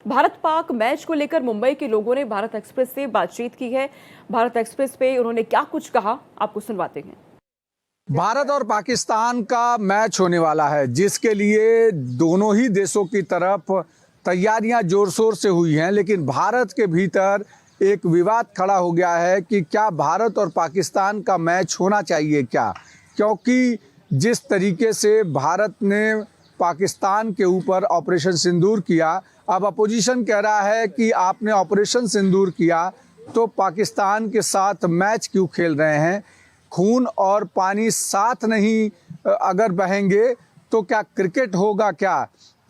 Bharat Pak match को लेकर मुंबई के लोगों ने भारत एक्सप्रेस से बातचीत की है। भारत एक्सप्रेस पे उन्होंने क्या कुछ कहा, आपको सुनवाते हैं। भारत और पाकिस्तान का मैच होने वाला है, जिसके लिए दोनों ही देशों की तरफ तैयारियां जोर शोर से हुई हैं, लेकिन भारत के भीतर एक विवाद खड़ा हो गया है कि क्या भारत और पाकिस्तान का मैच होना चाहिए क्या, क्योंकि जिस तरीके से भारत ने पाकिस्तान के ऊपर ऑपरेशन सिंदूर किया, अब अपोजिशन कह रहा है कि आपने ऑपरेशन सिंदूर किया तो पाकिस्तान के साथ मैच क्यों खेल रहे हैं। खून और पानी साथ नहीं अगर बहेंगे तो क्या क्रिकेट होगा क्या।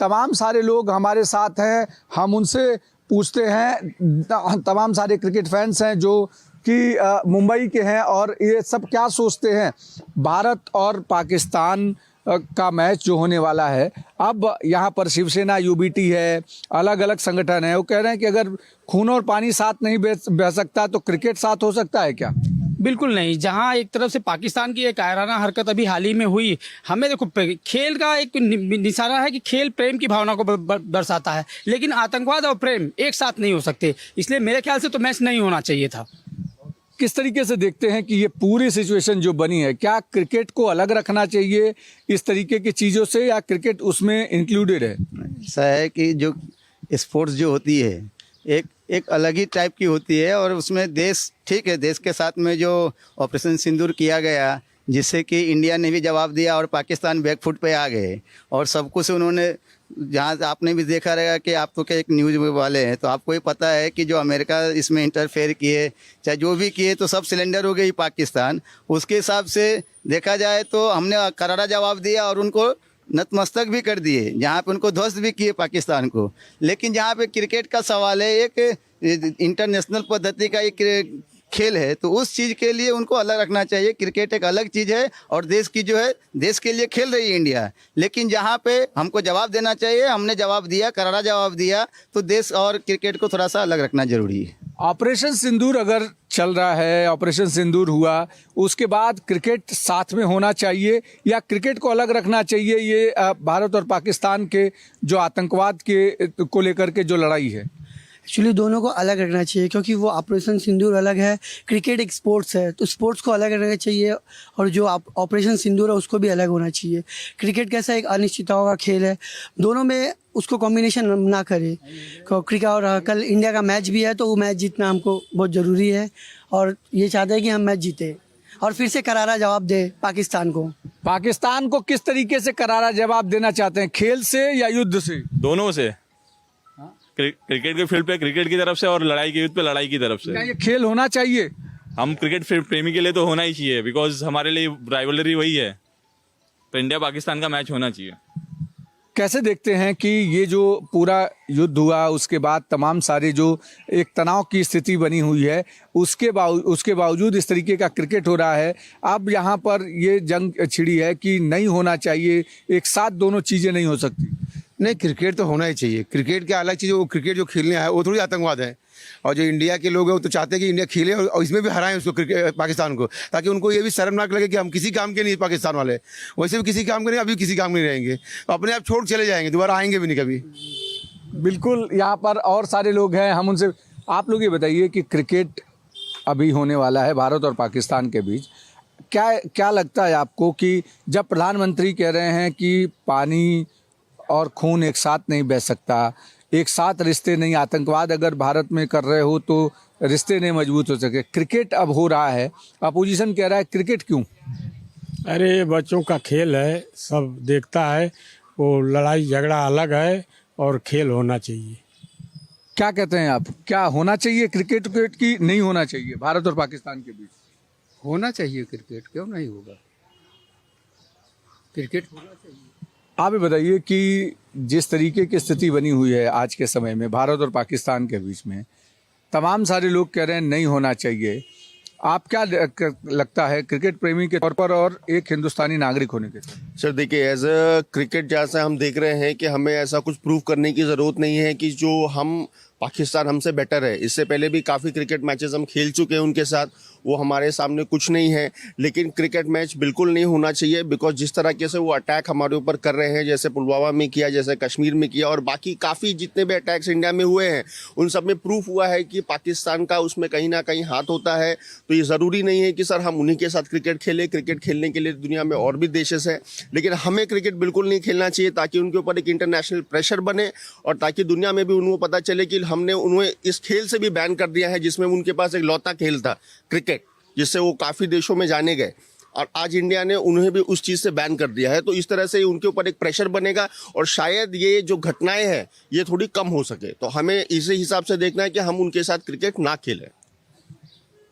तमाम सारे लोग हमारे साथ हैं, हम उनसे पूछते हैं। तमाम सारे क्रिकेट फैंस हैं जो कि मुंबई के हैं और ये सब क्या सोचते हैं भारत और पाकिस्तान का मैच जो होने वाला है। अब यहाँ पर शिवसेना, यूबीटी है, अलग अलग संगठन है, वो कह रहे हैं कि अगर खून और पानी साथ नहीं बह सकता तो क्रिकेट साथ हो सकता है क्या। बिल्कुल नहीं। जहां एक तरफ से पाकिस्तान की एक कायराना हरकत अभी हाल ही में हुई, हमें देखो खेल का एक निशाना है कि खेल प्रेम की भावना को दर्शाता है, लेकिन आतंकवाद और प्रेम एक साथ नहीं हो सकते। इसलिए मेरे ख्याल से तो मैच नहीं होना चाहिए था। किस तरीके से देखते हैं कि ये पूरी सिचुएशन जो बनी है, क्या क्रिकेट को अलग रखना चाहिए इस तरीके की चीज़ों से, या क्रिकेट उसमें इंक्लूडेड है। ऐसा है कि जो स्पोर्ट्स जो होती है एक अलग ही टाइप की होती है, और उसमें देश ठीक है, देश के साथ में जो ऑपरेशन सिंदूर किया गया, जिससे कि इंडिया ने भी जवाब दिया और पाकिस्तान बैकफुट पे आ गए, और सब कुछ उन्होंने, जहाँ आपने भी देखा रहेगा कि आप तो क्या एक न्यूज़ वाले हैं तो आपको ही पता है कि जो अमेरिका इसमें इंटरफेयर किए, चाहे जो भी किए, तो सब सिलेंडर हो गई पाकिस्तान। उसके हिसाब से देखा जाए तो हमने करारा जवाब दिया और उनको नतमस्तक भी कर दिए, जहाँ पे उनको ध्वस्त भी किए पाकिस्तान को। लेकिन जहाँ पे क्रिकेट का सवाल है, एक इंटरनेशनल पद्धति का एक खेल है, तो उस चीज़ के लिए उनको अलग रखना चाहिए। क्रिकेट एक अलग चीज़ है और देश की जो है, देश के लिए खेल रही है इंडिया, लेकिन जहाँ पे हमको जवाब देना चाहिए, हमने जवाब दिया, करारा जवाब दिया, तो देश और क्रिकेट को थोड़ा सा अलग रखना जरूरी है। ऑपरेशन सिंदूर अगर चल रहा है, ऑपरेशन सिंदूर हुआ, उसके बाद क्रिकेट साथ में होना चाहिए या क्रिकेट को अलग रखना चाहिए, ये भारत और पाकिस्तान के जो आतंकवाद के को लेकर के जो लड़ाई है। एक्चुअली दोनों को अलग रखना चाहिए, क्योंकि वो ऑपरेशन सिंदूर अलग है, क्रिकेट एक स्पोर्ट्स है, तो स्पोर्ट्स को अलग रखना चाहिए, और जो ऑपरेशन सिंदूर है उसको भी अलग होना चाहिए। क्रिकेट कैसा एक अनिश्चितताओं का खेल है, दोनों में उसको कॉम्बिनेशन ना करे। क्रिकेट, और कल इंडिया का मैच भी है, तो वो मैच जीतना हमको बहुत ज़रूरी है, और ये चाहते हैं कि हम मैच जीते और फिर से करारा जवाब दे पाकिस्तान को। पाकिस्तान को किस तरीके से करारा जवाब देना चाहते हैं, खेल से या युद्ध से? दोनों से। क्रिकेट के फील्ड पे क्रिकेट की तरफ से और लड़ाई के युद्ध पे लड़ाई की तरफ से। क्या ये खेल होना चाहिए? हम क्रिकेट प्रेमी के लिए तो होना ही चाहिए, बिकॉज हमारे लिए राइवलरी वही है, तो इंडिया पाकिस्तान का मैच होना चाहिए। कैसे देखते हैं कि ये जो पूरा युद्ध हुआ, उसके बाद तमाम सारे जो एक तनाव की स्थिति बनी हुई है, उसके बावजूद इस तरीके का क्रिकेट हो रहा है। अब यहाँ पर ये जंग छिड़ी है कि नहीं होना चाहिए, एक साथ दोनों चीज़ें नहीं हो सकती। नहीं, क्रिकेट तो होना ही चाहिए। क्रिकेट क्या अलग चीज़ है, वो क्रिकेट जो खेलने आया है वो थोड़ी आतंकवाद है। और जो इंडिया के लोग हैं वो तो चाहते हैं कि इंडिया खेले और इसमें भी हराएं उसको, क्रिकेट पाकिस्तान को, ताकि उनको ये भी शर्मनाक लगे कि हम किसी काम के नहीं, पाकिस्तान वाले वैसे भी किसी काम के नहीं, अभी किसी काम के नहीं रहेंगे, तो अपने आप छोड़ चले जाएंगे, दोबारा आएंगे भी नहीं कभी। बिल्कुल, यहाँ पर और सारे लोग हैं, हम उनसे, आप लोग ये बताइए कि क्रिकेट अभी होने वाला है भारत और पाकिस्तान के बीच, क्या लगता है आपको कि जब प्रधानमंत्री कह रहे हैं कि पानी और खून एक साथ नहीं बह सकता, एक साथ रिश्ते नहीं, आतंकवाद अगर भारत में कर रहे हो तो रिश्ते नहीं मजबूत हो सके, क्रिकेट अब हो रहा है, अपोजिशन कह रहा है क्रिकेट क्यों? अरे बच्चों का खेल है, सब देखता है, वो लड़ाई झगड़ा अलग है और खेल होना चाहिए। क्या कहते हैं आप, क्या होना चाहिए क्रिकेट की नहीं होना चाहिए भारत और पाकिस्तान के बीच? होना चाहिए क्रिकेट, क्यों नहीं होगा, क्रिकेट होना चाहिए। आप ये बताइए कि जिस तरीके की स्थिति बनी हुई है आज के समय में भारत और पाकिस्तान के बीच में, तमाम सारे लोग कह रहे हैं नहीं होना चाहिए, आप क्या लगता है क्रिकेट प्रेमी के तौर पर और एक हिंदुस्तानी नागरिक होने के तौर? सर देखिए, एज अ क्रिकेट जैसा हम देख रहे हैं कि हमें ऐसा कुछ प्रूव करने की ज़रूरत नहीं है कि जो हम पाकिस्तान हमसे बेटर है। इससे पहले भी काफ़ी क्रिकेट मैचेस हम खेल चुके हैं उनके साथ, वो हमारे सामने कुछ नहीं है। लेकिन क्रिकेट मैच बिल्कुल नहीं होना चाहिए, बिकॉज जिस तरीके से वो अटैक हमारे ऊपर कर रहे हैं, जैसे पुलवामा में किया, जैसे कश्मीर में किया, और बाकी काफ़ी जितने भी अटैक्स इंडिया में हुए हैं उन सब में प्रूफ हुआ है कि पाकिस्तान का उसमें कहीं ना कहीं हाथ होता है। तो ये ज़रूरी नहीं है कि सर हम उन्हीं के साथ क्रिकेट खेलें। क्रिकेट खेलने के लिए दुनिया में और भी देशेस हैं, लेकिन हमें क्रिकेट बिल्कुल नहीं खेलना चाहिए, ताकि उनके ऊपर एक इंटरनेशनल प्रेशर बने और ताकि दुनिया में भी उनको पता चले कि हमने उन्हें इस खेल से भी बैन कर दिया है, जिसमें उनके पास एक लौता खेल था क्रिकेट, जिससे वो काफ़ी देशों में जाने गए, और आज इंडिया ने उन्हें भी उस चीज़ से बैन कर दिया है। तो इस तरह से उनके ऊपर एक प्रेशर बनेगा और शायद ये जो घटनाएं हैं ये थोड़ी कम हो सके। तो हमें इसी हिसाब से देखना है कि हम उनके साथ क्रिकेट ना खेलें।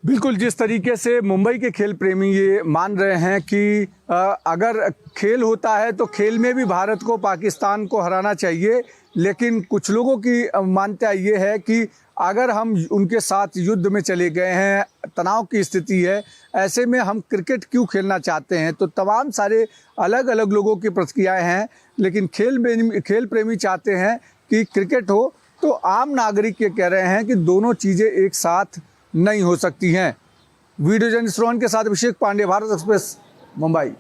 बिल्कुल, जिस तरीके से मुंबई के खेल प्रेमी ये मान रहे हैं कि अगर खेल होता है तो खेल में भी भारत को पाकिस्तान को हराना चाहिए, लेकिन कुछ लोगों की मान्यता ये है कि अगर हम उनके साथ युद्ध में चले गए हैं, तनाव की स्थिति है, ऐसे में हम क्रिकेट क्यों खेलना चाहते हैं। तो तमाम सारे अलग अलग लोगों की प्रतिक्रियाएं हैं, लेकिन खेल प्रेमी चाहते हैं कि क्रिकेट हो। तो आम नागरिक ये कह रहे हैं कि दोनों चीज़ें एक साथ नहीं हो सकती हैं। वीडियो जर्नलिस्ट रोहन के साथ अभिषेक पांडे, भारत एक्सप्रेस, मुंबई।